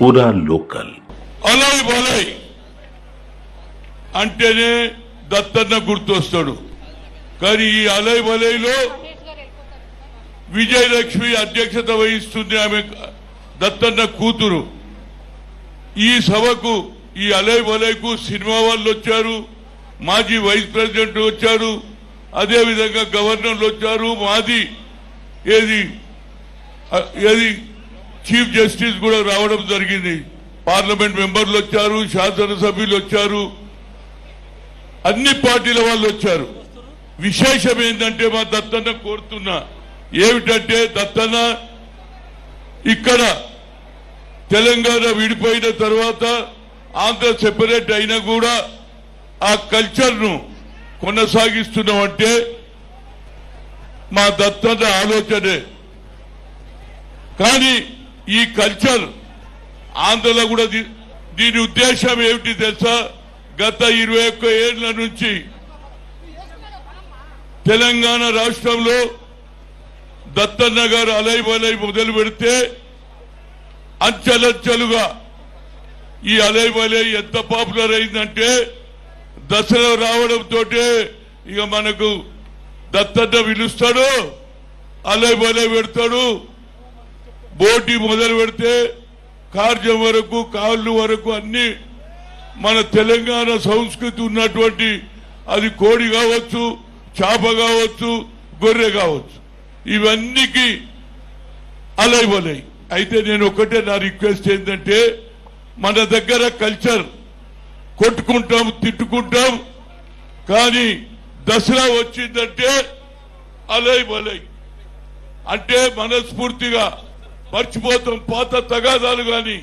పూరా లోకల్. అలై బలై అంటేనే దత్తన్న గుర్తొస్తాడు. కానీ ఈ అలై బలైలో విజయలక్ష్మి అధ్యక్షత వహిస్తుంది. ఆమె దత్తన్న కూతురు. ఈ సభకు ఈ అలై బలైకు సినిమా వాళ్ళు వచ్చారు, మాజీ వైస్ ప్రెసిడెంట్ వచ్చారు, అదేవిధంగా గవర్నర్లు వచ్చారు, మాజీ ఏది చీఫ్ జస్టిస్ కూడా రావడం జరిగింది, పార్లమెంట్ మెంబర్లు వచ్చారు, శాసనసభ్యులు వచ్చారు, అన్ని పార్టీల వాళ్ళు వచ్చారు. విశేషం ఏంటంటే మా దత్తన్న కోరుతున్నా ఏమిటంటే, దత్తన్న ఇక్కడ తెలంగాణ విడిపోయిన తర్వాత ఆంధ్ర సెపరేట్ అయినా కూడా ఆ కల్చర్ ను కొనసాగిస్తున్నామంటే మా దత్తన్న ఆలోచనే. కానీ ఈ కల్చర్ ఆంధ్రలో కూడా దీని ఉద్దేశం ఏమిటి తెలుసా? గత 21 ఏళ్ల నుంచి తెలంగాణ రాష్ట్రంలో దత్తన్న గారు అలై బలై మొదలు పెడితే అంచెలంచెలుగా ఈ అలై బలై ఎంత పాపులర్ అయిందంటే దసరా రావడంతో ఇక మనకు దత్తన్న పిలుస్తాడు, అలై బలై పెడతాడు. బోటి మొదలు పెడితే కార్యం వరకు కాళ్ళు వరకు అన్ని మన తెలంగాణ సంస్కృతి ఉన్నటువంటి, అది కోడి కావచ్చు, చేప కావచ్చు, గొర్రె కావచ్చు, ఇవన్నీకి అలై బలై. అయితే నేను ఒకటే నా రిక్వెస్ట్ ఏంటంటే, మన దగ్గర కల్చర్ కొట్టుకుంటాం, తిట్టుకుంటాం, కానీ దసరా వచ్చిందంటే అలై బలై అంటే మనస్ఫూర్తిగా మర్చిపోతాం. పాత తగాదాలు గాని,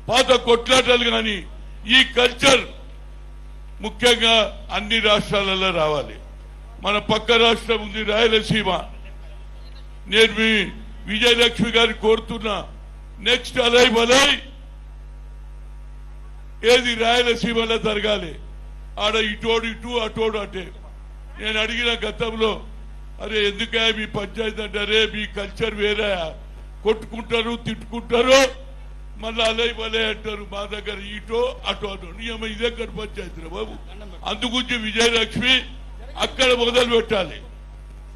పాత కొట్లాటలు గాని, ఈ కల్చర్ ముఖ్యంగా అన్ని రాష్ట్రాలలో రావాలి. మన పక్క రాష్ట్రం ఉంది రాయలసీమ. నేను మీ విజయలక్ష్మి గారిని కోరుతున్నా, నెక్స్ట్ అలై బలై ఏది రాయలసీమలో జరగాలి. ఆడ ఇటోడు ఇటు, అటోడు అటే. నేను అడిగిన గతంలో, అరే ఎందుకే మీ పంచాయతీ అంటే, అరే మీ కల్చర్ వేరే, కొట్టుకుంటారు, తిట్టుకుంటారు, మళ్ళీ అలై బలై అంటారు. మా దగ్గర ఇటో అటో అటో నియమ ఇదే కడు పంచాయతీ బాబు. అందుగురించి విజయలక్ష్మి అక్కడ మొదలు పెట్టాలి.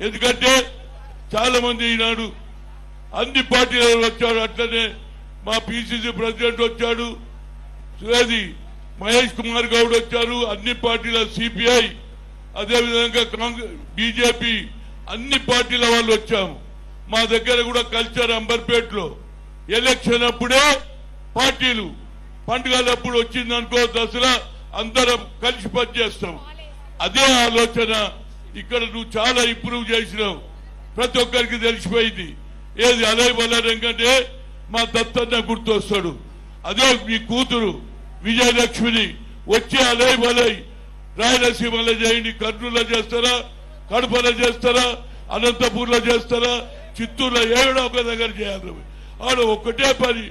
ఎందుకంటే చాలా మంది ఈనాడు అన్ని పార్టీలలో వచ్చాడు. అట్లనే మా పిసిసి ప్రెసిడెంట్ వచ్చాడు, మహేష్ కుమార్ గౌడ్ వచ్చారు, అన్ని పార్టీల సిపిఐ, అదేవిధంగా కాంగ్రెస్, బీజేపీ, అన్ని పార్టీల వాళ్ళు వచ్చాము. మా దగ్గర కూడా కల్చర్ అంబర్పేటలో ఎలక్షన్ అప్పుడే పార్టీలు, పండుగలప్పుడు వచ్చిందనుకో దసరా అందరం కలిసి పనిచేస్తాం. అదే ఆలోచన ఇక్కడ నువ్వు చాలా ఇంప్రూవ్ చేసినావు, ప్రతి ఒక్కరికి తెలిసిపోయింది. ఏది అలై బలై రంగంటే మా దత్తన్న గుర్తొస్తాడు. అదే మీ కూతురు విజయలక్ష్మిని వచ్చే అలై బలై రాయలసీమలో చేయండి. కర్నూలులో చేస్తారా, కడపలో చేస్తారా, అనంతపూర్లో చేస్తారా, చిత్తూరులో ఏడో ఒక దగ్గర చేయాలి. ఆడ ఒక్కటే పని,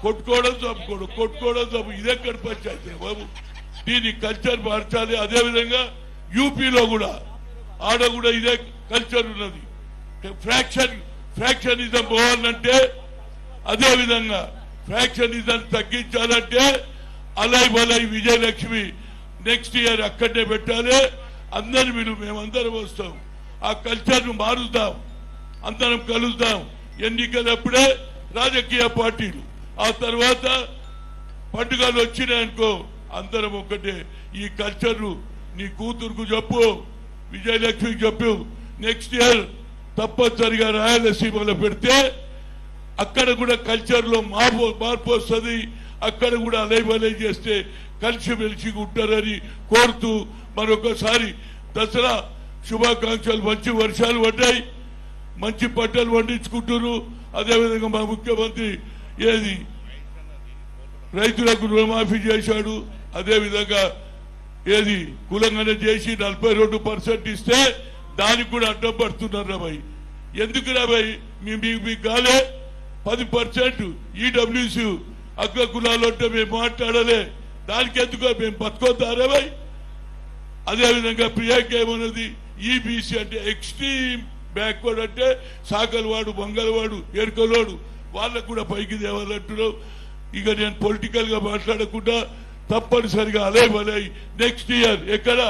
కొట్టుకోవడం చంపుకోవడం, కొట్టుకోవడం చంపు. ఇదెక్కడ పంచాయతీ బాబు? దీని కల్చర్ మార్చాలి. అదేవిధంగా యూపీలో కూడా ఆడ కూడా ఇదే కల్చర్ ఉన్నది. ఫ్రాక్షనిజం పోవాలంటే, అదేవిధంగా ఫ్రాక్షనిజం తగ్గించాలంటే అలై బలై విజయలక్ష్మి నెక్స్ట్ ఇయర్ అక్కడనే పెట్టాలి. అందరి మేమందరం వస్తాం, ఆ కల్చర్ ను మారుద్దాం, అందరం కలుద్దాం. ఎన్నికలప్పుడే రాజకీయ పార్టీలు, ఆ తర్వాత పండుగలు వచ్చినాయనుకో అందరం ఒకటే. ఈ కల్చర్ నీ కూతురుకు చెప్పు, విజయలక్ష్మికి చెప్పు, నెక్స్ట్ ఇయర్ తప్పనిసరిగా రాయలసీమలో పెడితే అక్కడ కూడా కల్చర్ లో మార్పు వస్తుంది. అక్కడ కూడా అలై బలై చేస్తే కలిసిమెలిసి ఉంటారని కోరుతూ మరొకసారి దసరా శుభాకాంక్షలు. మంచి వర్షాలు పడ్డాయి, మంచి పంటలు పండించుకుంటున్నారు. అదేవిధంగా మా ముఖ్యమంత్రి ఏది రైతులకు రుణమాఫీ చేశాడు. అదేవిధంగా ఏది కులంగానే చేసి 42% ఇస్తే దానికి కూడా అడ్డం పడుతున్నారు. రాబాయి ఎందుకు రాబాయి? మీకు కాలే 10% ఈడబ్ల్యూసీ అగ్ర కులాలు అంటే మేము మాట్లాడలే, దానికి ఎందుకో మేము బతుకొద్దారే బాయ్. అదేవిధంగా ప్రియాంక ఏమన్నది, ఈబీసీ అంటే ఎక్స్ట్రీమ్ బ్యాక్వర్డ్, అంటే సాకలవాడు, మంగళవాడు, ఎరుకలోడు వాళ్ళకు కూడా పైకి తేవాలంటున్నావు. ఇక నేను పొలిటికల్ గా మాట్లాడకుండా తప్పనిసరిగా అలై వలై నెక్స్ట్ ఇయర్ ఎక్కడ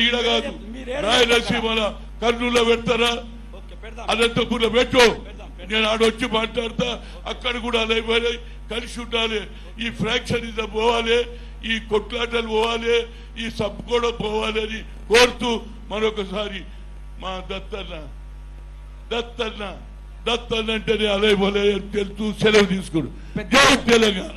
ఈడ కాదు రాయలసీమల కర్నూలులో పెడతారా, అనంతపురంలో పెట్టు, నేను ఆడొచ్చి మాట్లాడతా. అక్కడ కూడా అలై వలై కలిసి ఉండాలి. ఈ ఫ్రాక్షనిజం పోవాలి, ఈ కొట్లాటలు పోవాలి, ఈ సంపుకోవడం పోవాలి అని కోరుతూ మరొకసారి మా దత్తన్న అంటేనే అలై వలై తెలుస్తూ సెలవు తీసుకుడు. జై తెలంగాణ.